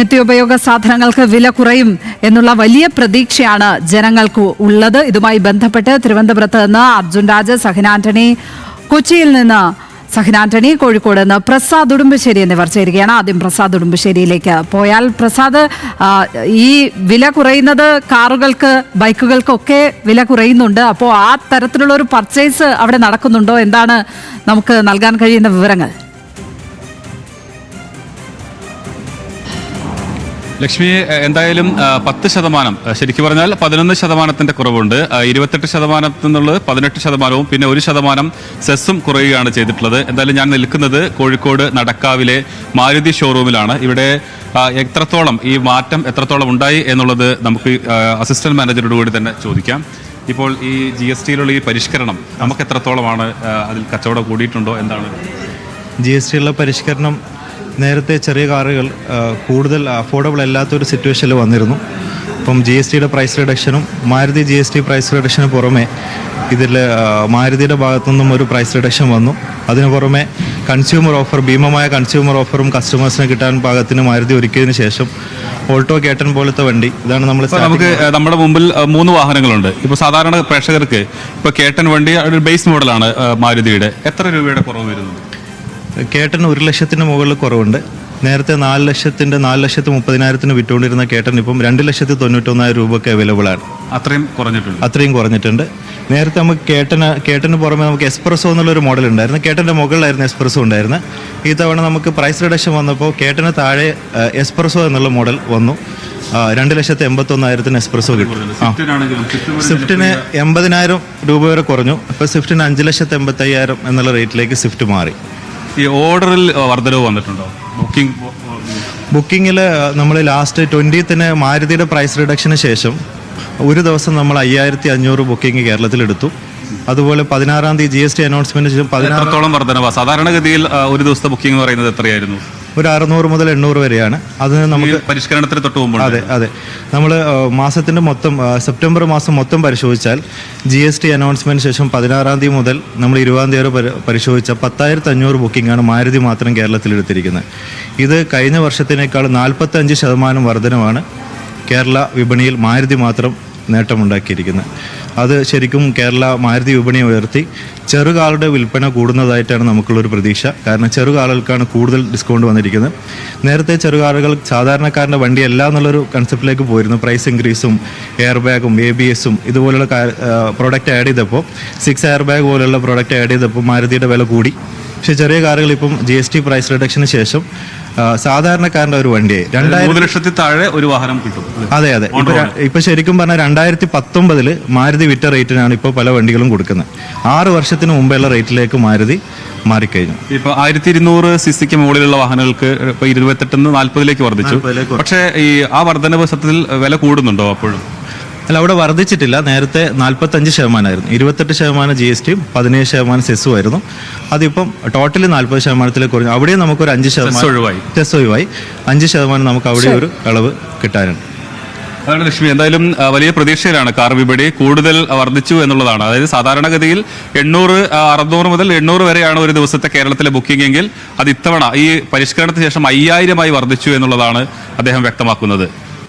നിത്യോപയോഗ സാധനങ്ങൾക്ക് വില കുറയും എന്നുള്ള വലിയ പ്രതീക്ഷയാണ് ജനങ്ങൾക്ക് ഉള്ളത്. ഇതുമായി ബന്ധപ്പെട്ട് തിരുവനന്തപുരത്ത് നിന്ന് അർജുൻ രാജ്, സഹിൻ ആന്റണി, കൊച്ചിയിൽ നിന്ന് സഹിൻ ആന്റണി, കോഴിക്കോട് നിന്ന് പ്രസാദ് ഉടുമ്പശ്ശേരി എന്നിവർ ചേരുകയാണ്. ആദ്യം പ്രസാദ് ഉടുമ്പശ്ശേരിയിലേക്ക് പോയാൽ, പ്രസാദ്, ഈ വില കുറയുന്നത് കാറുകൾക്ക്, ബൈക്കുകൾക്കൊക്കെ വില കുറയുന്നുണ്ട്. അപ്പോൾ ആ തരത്തിലുള്ള ഒരു പർച്ചേസ് അവിടെ നടക്കുന്നുണ്ടോ? എന്താണ് നമുക്ക് നൽകാൻ കഴിയുന്ന വിവരങ്ങൾ? ലക്ഷ്മി, എന്തായാലും 10%, ശരിക്കും പറഞ്ഞാൽ 11% കുറവുണ്ട്. 28% നിന്നുള്ളത് 18%, പിന്നെ 1% സെസ്സും കുറയുകയാണ് ചെയ്തിട്ടുള്ളത്. എന്തായാലും ഞാൻ നിൽക്കുന്നത് കോഴിക്കോട് നടക്കാവിലെ മാരുതി ഷോറൂമിലാണ്. ഇവിടെ എത്രത്തോളം ഈ മാറ്റം എത്രത്തോളം ഉണ്ടായി എന്നുള്ളത് നമുക്ക് അസിസ്റ്റന്റ് മാനേജറോട് കൂടി തന്നെ ചോദിക്കാം. ഇപ്പോൾ ഈ GSTയിലുള്ള ഈ പരിഷ്കരണം നമുക്ക് എത്രത്തോളമാണ് അതിൽ കച്ചവടം കൂടിയിട്ടുണ്ടോ? എന്താണ് GSTയിലുള്ള പരിഷ്കരണം? നേരത്തെ ചെറിയ കാറുകൾ കൂടുതൽ അഫോർഡബിൾ അല്ലാത്തൊരു സിറ്റുവേഷനിൽ വന്നിരുന്നു. ഇപ്പം GSTയുടെ പ്രൈസ് റിഡക്ഷനും മാരുതി GST പ്രൈസ് റിഡക്ഷന് പുറമെ ഇതിൽ മാരുതിയുടെ ഭാഗത്തുനിന്നും ഒരു പ്രൈസ് റിഡക്ഷൻ വന്നു. അതിനു പുറമെ കൺസ്യൂമർ ഓഫർ, ഭീമമായ കൺസ്യൂമർ ഓഫറും കസ്റ്റമേഴ്സിന് കിട്ടാൻ പാകത്തിന് മാരുതി ഒരുക്കിയതിന് ശേഷം ഓൾട്ടോ കേട്ടൻ പോലത്തെ വണ്ടി, ഇതാണ് നമുക്ക് നമ്മുടെ മുമ്പിൽ 3 വാഹനങ്ങളുണ്ട്. ഇപ്പോൾ സാധാരണ പ്രേക്ഷകർക്ക് ഇപ്പോൾ കേട്ടൻ വണ്ടി ഒരു ബേസ് മോഡലാണ് മാരുതിയുടെ. എത്ര രൂപയുടെ കുറവ് വരുന്നു? കേട്ടന് 1 ലക്ഷത്തിന് മുകളിൽ കുറവുണ്ട്. നേരത്തെ 4,30,000 വിറ്റുകൊണ്ടിരുന്ന കേട്ടൻ ഇപ്പം 2,91,000 രൂപയ്ക്ക് അവൈലബിൾ ആണ്. അത്രയും കുറഞ്ഞിട്ടുണ്ട്. നേരത്തെ നമുക്ക് കേട്ടന് പുറമെ നമുക്ക് എക്സ്പ്രസോ എന്നുള്ളൊരു മോഡൽ ഉണ്ടായിരുന്നു. കേട്ടൻ്റെ മുകളിലായിരുന്നു എക്സ്പ്രസോ ഉണ്ടായിരുന്നത്. ഈ തവണ നമുക്ക് പ്രൈസ് റിഡക്ഷൻ വന്നപ്പോൾ കേട്ടന് താഴെ എക്സ്പ്രസോ എന്നുള്ള മോഡൽ വന്നു. 2,81,000 എക്സ്പ്രസോ കിട്ടും. സ്വിഫ്റ്റിന് 80,000 രൂപ വരെ കുറഞ്ഞു. ഇപ്പോൾ സ്വിഫ്റ്റിന് 5,85,000 എന്നുള്ള റേറ്റിലേക്ക് സ്വിഫ്റ്റ് മാറി. ഈ ഓർഡറിൽ വർധനവ് വന്നിട്ടുണ്ടോ? ബുക്കിങ്ങിൽ നമ്മൾ ലാസ്റ്റ് 20th മാരുതിയുടെ പ്രൈസ് റിഡക്ഷന് ശേഷം ഒരു ദിവസം നമ്മൾ 5,500 ബുക്കിംഗ് കേരളത്തിലെടുത്തു. അതുപോലെ 16-ാം തീയതി GST അനൗൺസ്മെന്റ് ശേഷം 16 വർധനവ്. സാധാരണഗതിയിൽ ഒരു ദിവസത്തെ ബുക്കിംഗ് എന്ന് പറയുന്നത് എത്രയായിരുന്നു? ഒരു 600 മുതൽ 800 വരെയാണ്. അത് നമുക്ക് പരിഷ്കരണത്തിന് തൊട്ട് മുമ്പ്. അതെ നമ്മൾ മാസത്തിൻ്റെ മൊത്തം സെപ്റ്റംബർ മാസം മൊത്തം പരിശോധിച്ചാൽ GST അനൗൺസ്മെന്റ് ശേഷം 16-ാം തീയതി മുതൽ നമ്മൾ 20-ാം തീയതി വരെ പരിശോധിച്ച 10,500 ബുക്കിംഗാണ് മാരുതി മാത്രം കേരളത്തിൽ എടുത്തിരിക്കുന്നത്. ഇത് കഴിഞ്ഞ വർഷത്തിനേക്കാൾ 45% വർധനമാണ് കേരള വിപണിയിൽ മാരുതി മാത്രം നേട്ടമുണ്ടാക്കിയിരിക്കുന്നത്. അത് ശരിക്കും കേരള മാരുതി വിപണിയെ ഉയർത്തി ചെറുകാളുടെ വിൽപ്പന കൂടുന്നതായിട്ടാണ് നമുക്കുള്ളൊരു പ്രതീക്ഷ. കാരണം ചെറുകാളുകൾക്കാണ് കൂടുതൽ ഡിസ്കൗണ്ട് വന്നിരിക്കുന്നത്. നേരത്തെ ചെറുകാറുകൾ സാധാരണക്കാരൻ്റെ വണ്ടിയല്ല എന്നുള്ളൊരു കൺസെപ്റ്റിലേക്ക് പോയിരുന്നു. പ്രൈസ് ഇൻക്രീസും എയർ ബാഗും ABS-ഉം ഇതുപോലുള്ള പ്രോഡക്റ്റ് ആഡ് ചെയ്തപ്പോൾ, 6 എയർ ബാഗ് പോലുള്ള പ്രോഡക്റ്റ് ആഡ് ചെയ്തപ്പോൾ മാരുതിയുടെ വില കൂടി. പക്ഷേ ചെറിയ കാറുകൾ ഇപ്പം GST പ്രൈസ് റിഡക്ഷന് ശേഷം സാധാരണക്കാരൻ്റെ ഒരു വണ്ടിയായി 2 ലക്ഷത്തിൽ താഴെ ഒരു വാഹനം കിട്ടും. അതെ. ഇപ്പൊ ശരിക്കും പറഞ്ഞാൽ 2019 മാരുതി വിറ്റ റേറ്റിനാണ് ഇപ്പോൾ പല വണ്ടികളും കൊടുക്കുന്നത്. 6 വർഷത്തിന് മുമ്പുള്ള റേറ്റിലേക്ക് മാരുതി മാറിക്കഴിഞ്ഞു. ഇപ്പൊ 1200 cc മുകളിലുള്ള വാഹനങ്ങൾക്ക് ഇപ്പൊ 28-ന്ന് 40-ലേക്ക് വർദ്ധിച്ചു. പക്ഷേ ഈ ആ വർധനവ് സത്യത്തിൽ വില കൂടുന്നുണ്ടോ? അപ്പോഴും അല്ല, അവിടെ വർദ്ധിച്ചിട്ടില്ല. നേരത്തെ 45% 28% GSTയും 17% സെസ്സും ആയിരുന്നു. അതിപ്പം ടോട്ടലി 40% കുറഞ്ഞു. അവിടെ നമുക്കൊരു 5% ഒഴിവായി 5% നമുക്ക് അവിടെ ഒരു ഇളവ് കിട്ടാനുണ്ട്. അതാണ് ലക്ഷ്മി. എന്തായാലും വലിയ പ്രതീക്ഷയിലാണ് കാർ വിപണി. കൂടുതൽ വർദ്ധിച്ചു എന്നുള്ളതാണ്. അതായത് സാധാരണഗതിയിൽ 600 മുതൽ 800 വരെയാണ് ഒരു ദിവസത്തെ കേരളത്തിലെ ബുക്കിംഗ് എങ്കിൽ അത് ഇത്തവണ ഈ പരിഷ്കരണത്തിന് ശേഷം 5,000 വർദ്ധിച്ചു എന്നുള്ളതാണ് അദ്ദേഹം വ്യക്തമാക്കുന്നത്.